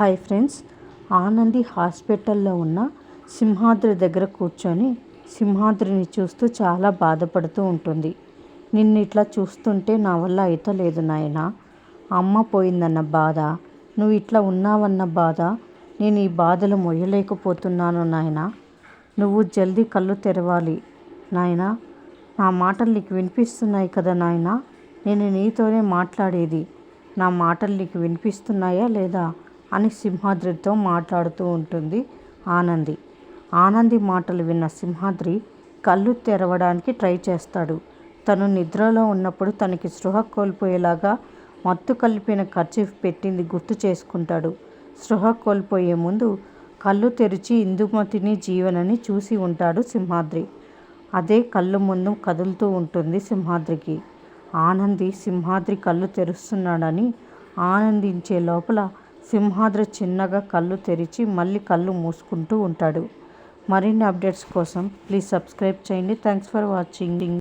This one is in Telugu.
హాయ్ ఫ్రెండ్స్, ఆనంది హాస్పిటల్లో ఉన్న సింహాద్రి దగ్గర కూర్చొని సింహాద్రిని చూస్తూ చాలా బాధపడుతూ ఉంటుంది. నిన్ను ఇట్లా చూస్తుంటే నా వల్ల అయితలేదు నాయనా. అమ్మ పోయిందన్న బాధ, నువ్వు ఇట్లా ఉన్నావన్న బాధ, నేను ఈ బాధలు మొయ్యలేకపోతున్నాను నాయనా. నువ్వు జల్దీ కళ్ళు తెరవాలి నాయనా. నా మాటలు నీకు వినిపిస్తున్నాయి కదా నాయనా. నేను నీతోనే మాట్లాడేది. నా మాటలు నీకు వినిపిస్తున్నాయా లేదా అని సింహాద్రితో మాట్లాడుతూ ఉంటుంది ఆనంది. ఆనంది మాటలు విన్న సింహాద్రి కళ్ళు తెరవడానికి ట్రై చేస్తాడు. తను నిద్రలో ఉన్నప్పుడు తనకి స్పృహ కోల్పోయేలాగా మత్తు కలిపిన కర్చీఫ్ పెట్టింది గుర్తు చేసుకుంటాడు. స్పృహ కోల్పోయే ముందు కళ్ళు తెరిచి ఇందుమతిని జీవనని చూసి ఉంటాడు సింహాద్రి. అదే కళ్ళు ముందు కదులుతూ ఉంటుంది సింహాద్రికి. ఆనంది సింహాద్రి కళ్ళు తెరుస్తున్నాడని ఆనందించే లోపల సింహాద్రి చిన్నగా కళ్ళు తెరిచి మళ్ళీ కళ్ళు మూసుకుంటూ ఉంటాడు. మరిన్ని అప్డేట్స్ కోసం ప్లీజ్ సబ్స్క్రైబ్ చేయండి. Thanks for watching.